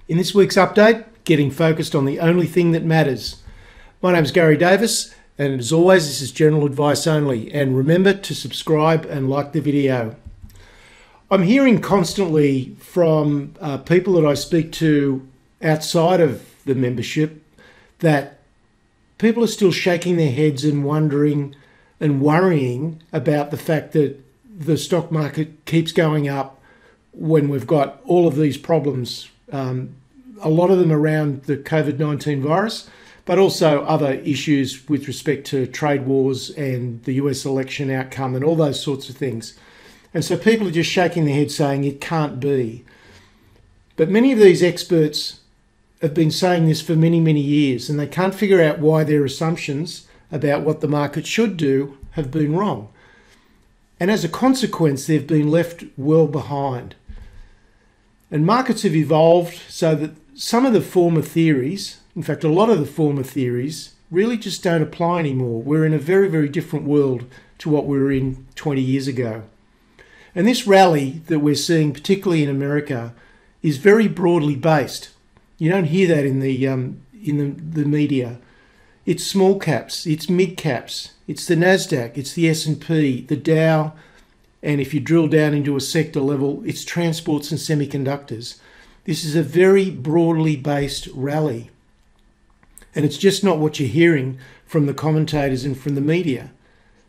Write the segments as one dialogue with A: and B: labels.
A: In this week's update, getting focused on the only thing that matters. My name is Garry Davis, and as always, this is general advice only. And remember to subscribe and like the video. I'm hearing constantly from people that I speak to outside of the membership that people are still shaking their heads and wondering and worrying about the fact that the stock market keeps going up when we've got all of these problems. A lot of them around the COVID-19 virus, but also other issues with respect to trade wars and the US election outcome and all those sorts of things. And so people are just shaking their heads saying it can't be. But many of these experts have been saying this for many, many years, and they can't figure out why their assumptions about what the market should do have been wrong. And as a consequence, they've been left well behind. And markets have evolved so that some of the former theories, in fact, a lot of the former theories, really just don't apply anymore. We're in a very, very different world to what we were in 20 years ago. And this rally that we're seeing, particularly in America, is very broadly based. You don't hear that in the media. It's small caps, it's mid caps, it's the NASDAQ, it's the S&P, the Dow, and if you drill down into a sector level, it's transports and semiconductors. This is a very broadly based rally. And it's just not what you're hearing from the commentators and from the media.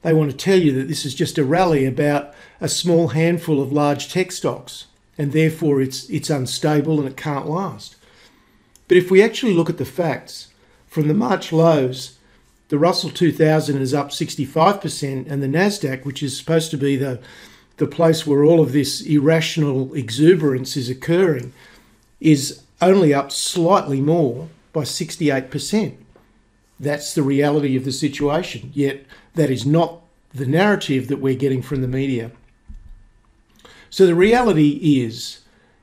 A: They want to tell you that this is just a rally about a small handful of large tech stocks, and therefore it's unstable and it can't last. But if we actually look at the facts, from the March lows, the Russell 2000 is up 65%, and the NASDAQ, which is supposed to be the place where all of this irrational exuberance is occurring, is only up slightly more by 68%. That's the reality of the situation, yet that is not the narrative that we're getting from the media. So the reality is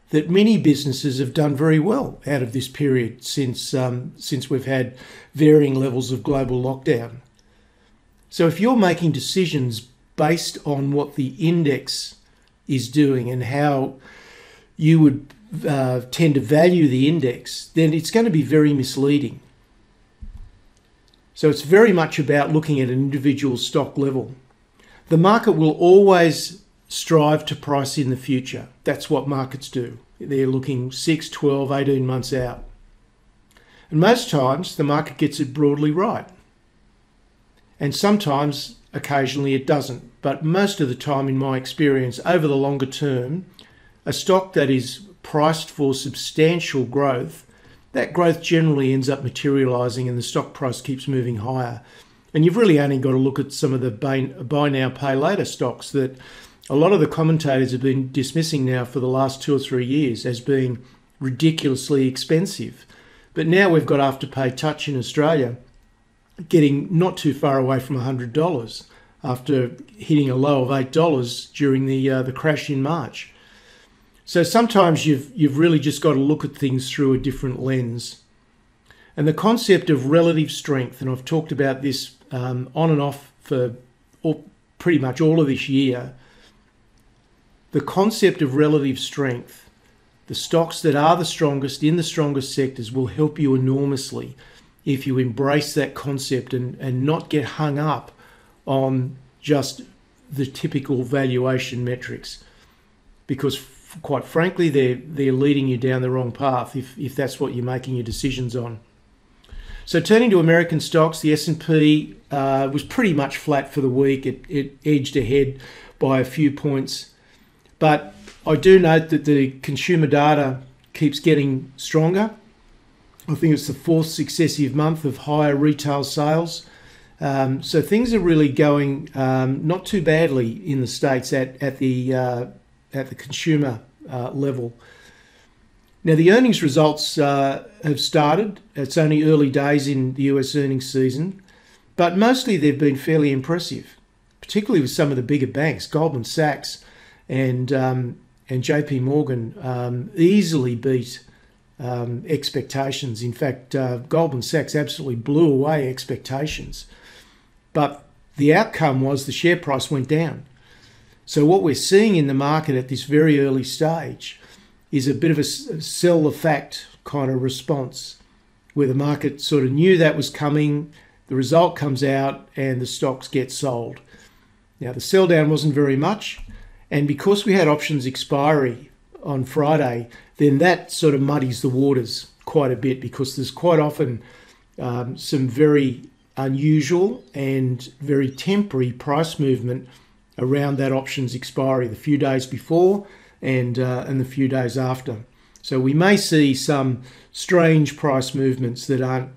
A: that many businesses have done very well out of this period since we've had varying levels of global lockdown. So if you're making decisions based on what the index is doing and how you would tend to value the index, then it's going to be very misleading. So it's very much about looking at an individual stock level. The market will always strive to price in the future. That's what markets do. They're looking 6, 12, 18 months out. And most times the market gets it broadly right. And sometimes, occasionally it doesn't. But most of the time, in my experience, over the longer term, a stock that is priced for substantial growth, that growth generally ends up materializing and the stock price keeps moving higher. And you've really only got to look at some of the buy now, pay later stocks that a lot of the commentators have been dismissing now for the last 2 or 3 years as being ridiculously expensive. But now we've got Afterpay Touch in Australia getting not too far away from $100 after hitting a low of $8 during the crash in March. So sometimes you've really just got to look at things through a different lens. And the concept of relative strength, and I've talked about this on and off for pretty much all of this year, the concept of relative strength, the stocks that are the strongest in the strongest sectors will help you enormously if you embrace that concept and not get hung up on just the typical valuation metrics. Because quite frankly, they're leading you down the wrong path if that's what you're making your decisions on. So turning to American stocks, the S&P was pretty much flat for the week. It edged ahead by a few points. But I do note that the consumer data keeps getting stronger. I think it's the 4th successive month of higher retail sales. So things are really going not too badly in the States at the consumer level. Now the earnings results have started. It's only early days in the US earnings season, but mostly they've been fairly impressive, particularly with some of the bigger banks. Goldman Sachs and JP Morgan easily beat expectations. In fact, Goldman Sachs absolutely blew away expectations. But the outcome was the share price went down. So what we're seeing in the market at this very early stage is a bit of a sell the fact kind of response, where the market sort of knew that was coming, the result comes out and the stocks get sold. Now the sell down wasn't very much, and because we had options expiry on Friday, then that sort of muddies the waters quite a bit, because there's quite often some very unusual and very temporary price movement around that options expiry, the few days before and the few days after. So we may see some strange price movements that aren't,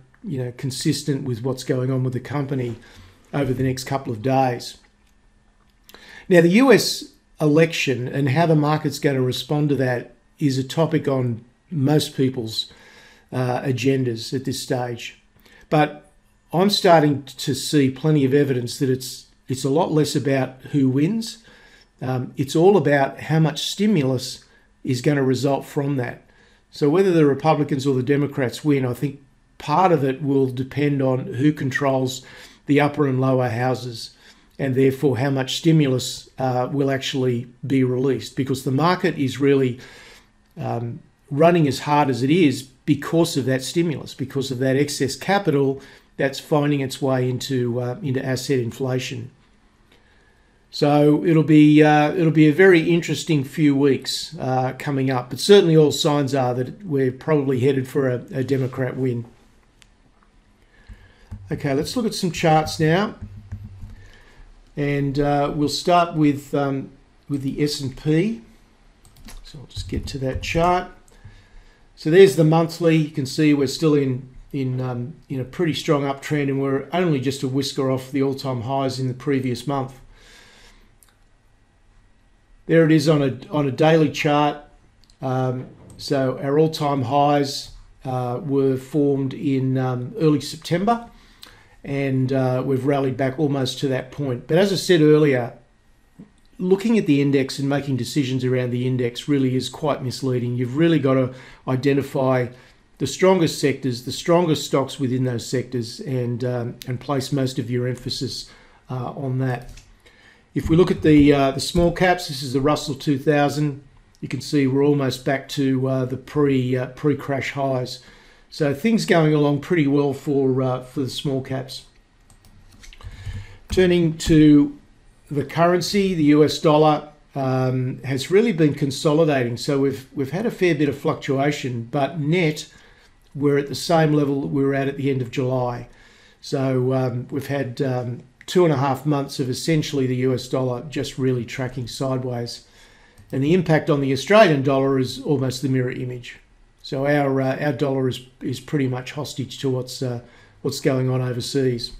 A: consistent with what's going on with the company over the next couple of days. Now, the US election and how the market's going to respond to that is a topic on most people's agendas at this stage. But I'm starting to see plenty of evidence that it's a lot less about who wins. It's all about how much stimulus is going to result from that. So whether the Republicans or the Democrats win, I think part of it will depend on who controls the upper and lower houses, and therefore how much stimulus will actually be released, because the market is really running as hard as it is because of that stimulus, because of that excess capital that's finding its way into asset inflation. So it'll be a very interesting few weeks coming up, but certainly all signs are that we're probably headed for a Democrat win. Okay, let's look at some charts now, and we'll start with the S&P. So I'll just get to that chart. So there's the monthly. You can see we're still in a pretty strong uptrend, and we're only just a whisker off the all-time highs in the previous month. There it is on a daily chart. So our all-time highs were formed in early September, and we've rallied back almost to that point. But as I said earlier, looking at the index and making decisions around the index really is quite misleading. You've really got to identify the strongest sectors, the strongest stocks within those sectors, and place most of your emphasis on that. If we look at the small caps, this is the Russell 2000. You can see we're almost back to the pre-crash highs. So things going along pretty well for the small caps. Turning to the currency, the US dollar has really been consolidating. So we've had a fair bit of fluctuation, but net we're at the same level that we were at the end of July. So we've had 2.5 months of essentially the US dollar just really tracking sideways, and the impact on the Australian dollar is almost the mirror image. So our dollar is pretty much hostage to what's going on overseas.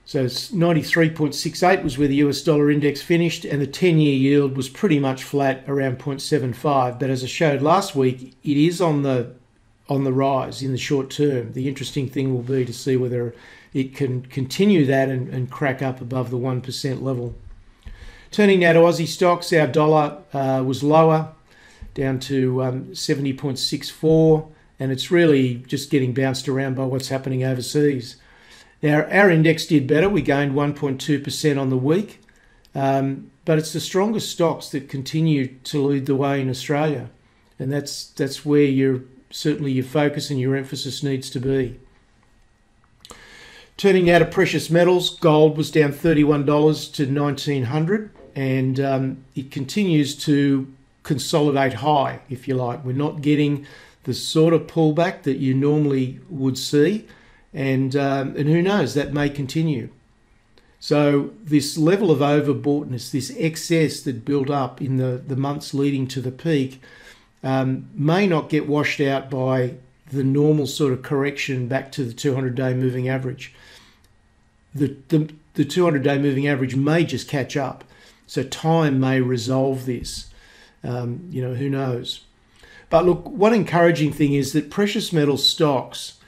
A: So 93.68 was where the US dollar index finished, and the 10-year yield was pretty much flat around 0.75. But as I showed last week, it is on the rise in the short term. The interesting thing will be to see whether it can continue that and crack up above the 1% level. Turning now to Aussie stocks, our dollar was lower, down to 70.64, and it's really just getting bounced around by what's happening overseas. Now, our index did better. We gained 1.2% on the week, but it's the strongest stocks that continue to lead the way in Australia, and that's where certainly your focus and your emphasis needs to be. Turning now to precious metals, gold was down $31 to $1,900, and it continues to consolidate high, if you like. We're not getting the sort of pullback that you normally would see, and who knows, that may continue. So this level of overboughtness, this excess that built up in the months leading to the peak, may not get washed out by the normal sort of correction back to the 200-day moving average. The 200-day moving average may just catch up, so time may resolve this. Who knows? But look, one encouraging thing is that precious metal stocks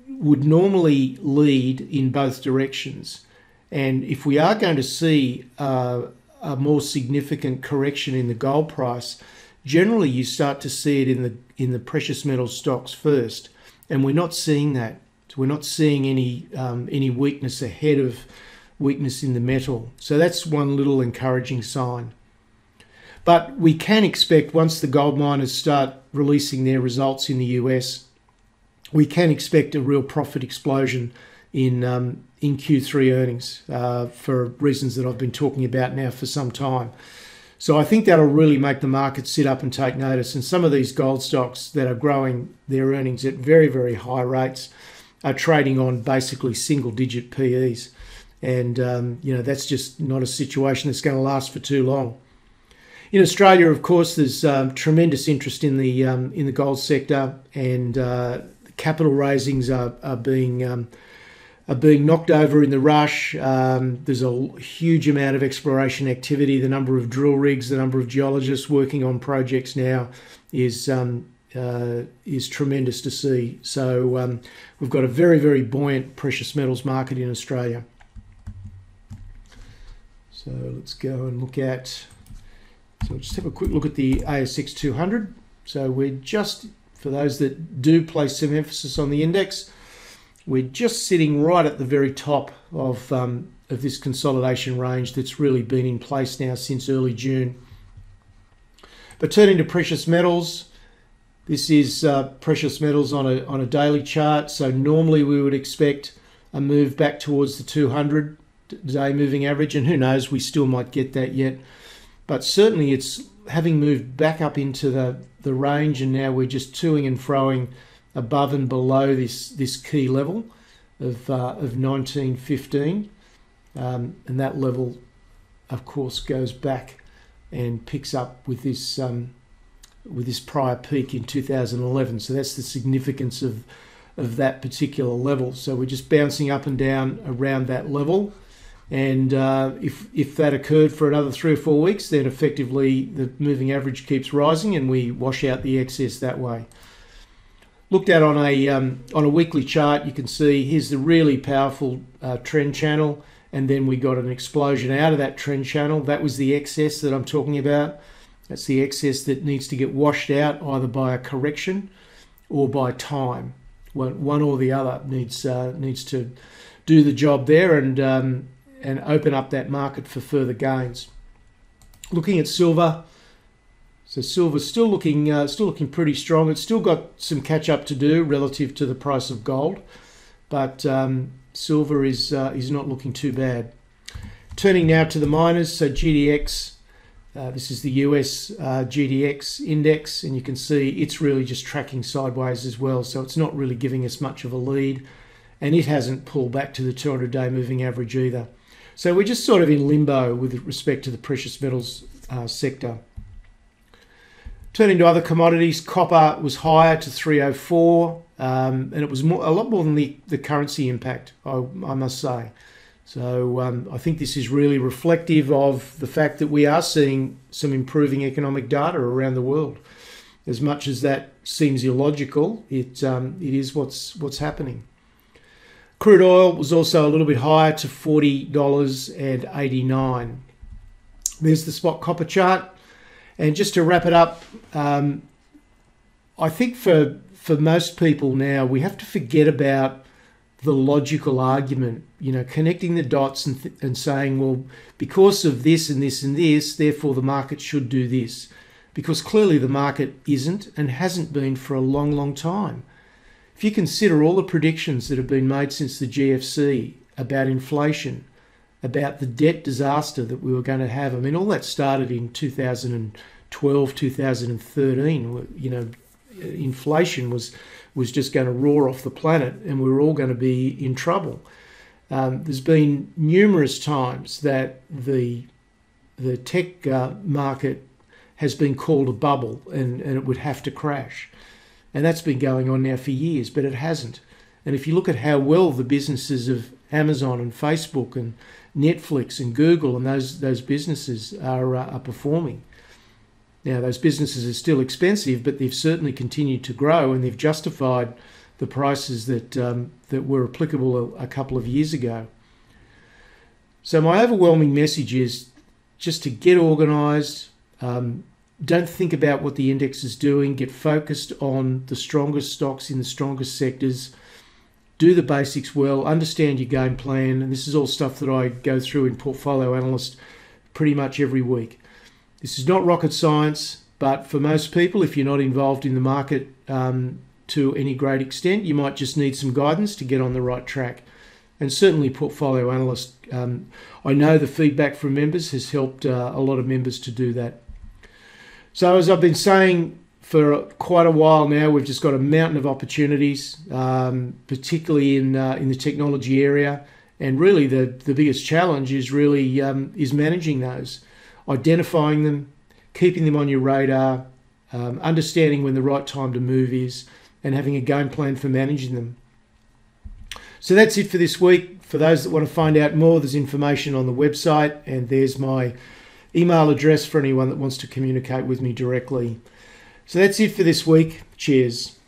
A: would normally lead in both directions, and if we are going to see a more significant correction in the gold price, generally you start to see it in the precious metal stocks first, and we're not seeing that. So we're not seeing any weakness ahead of weakness in the metal. So that's one little encouraging sign. But we can expect, once the gold miners start releasing their results in the US, we can expect a real profit explosion in Q3 earnings for reasons that I've been talking about now for some time. So I think that'll really make the market sit up and take notice. And some of these gold stocks that are growing their earnings at very, very high rates are trading on basically single-digit PEs. And, that's just not a situation that's going to last for too long. In Australia, of course, there's tremendous interest in the gold sector, and capital raisings are being knocked over in the rush. There's a huge amount of exploration activity. The number of drill rigs, the number of geologists working on projects now is tremendous to see. So we've got a very, very buoyant precious metals market in Australia. So let's go and look at. So just have a quick look at the ASX 200. So we're just, for those that do place some emphasis on the index, we're just sitting right at the very top of this consolidation range that's really been in place now since early June. But turning to precious metals, this is precious metals on a daily chart. So normally we would expect a move back towards the 200-day moving average, and who knows, we still might get that yet. But certainly it's having moved back up into the range, and now we're just toing and froing above and below this key level of 1915, and that level, of course, goes back and picks up with this prior peak in 2011. So that's the significance of that particular level. So we're just bouncing up and down around that level. And if that occurred for another 3 or 4 weeks, then effectively the moving average keeps rising and we wash out the excess that way. Looked at on a weekly chart, you can see here's the really powerful trend channel, and then we got an explosion out of that trend channel. That was the excess that I'm talking about. That's the excess that needs to get washed out either by a correction or by time. One or the other needs to do the job there and open up that market for further gains. Looking at silver, so silver's still looking pretty strong. It's still got some catch up to do relative to the price of gold, but silver is not looking too bad. Turning now to the miners, so GDX, this is the US GDX index, and you can see it's really just tracking sideways as well. So it's not really giving us much of a lead, and it hasn't pulled back to the 200-day moving average either. So we're just sort of in limbo with respect to the precious metals sector. Turning to other commodities, copper was higher to 304, and it was a lot more than the currency impact, I must say. So I think this is really reflective of the fact that we are seeing some improving economic data around the world. As much as that seems illogical, it is what's happening. Crude oil was also a little bit higher to $40.89. There's the spot copper chart. And just to wrap it up, I think for most people now, we have to forget about the logical argument, connecting the dots and saying, well, because of this and this and this, therefore the market should do this. Because clearly the market isn't and hasn't been for a long, long time. If you consider all the predictions that have been made since the GFC about inflation, about the debt disaster that we were going to have, I mean, all that started in 2012, 2013. Inflation was just going to roar off the planet and we were all going to be in trouble. There's been numerous times that the tech market has been called a bubble and it would have to crash. And that's been going on now for years, but it hasn't. And if you look at how well the businesses of Amazon and Facebook and Netflix and Google and those businesses are performing. Now, those businesses are still expensive, but they've certainly continued to grow and they've justified the prices that were applicable a couple of years ago. So my overwhelming message is just to get organised. Don't think about what the index is doing. Get focused on the strongest stocks in the strongest sectors. Do the basics well. Understand your game plan. And this is all stuff that I go through in Portfolio Analyst pretty much every week. This is not rocket science, but for most people, if you're not involved in the market to any great extent, you might just need some guidance to get on the right track. And certainly portfolio analysts, I know the feedback from members has helped a lot of members to do that. So as I've been saying for quite a while now, we've just got a mountain of opportunities, particularly in the technology area. And really the biggest challenge is really is managing those, identifying them, keeping them on your radar, understanding when the right time to move is, and having a game plan for managing them. So that's it for this week. For those that want to find out more, there's information on the website, and there's my email address for anyone that wants to communicate with me directly. So that's it for this week. Cheers.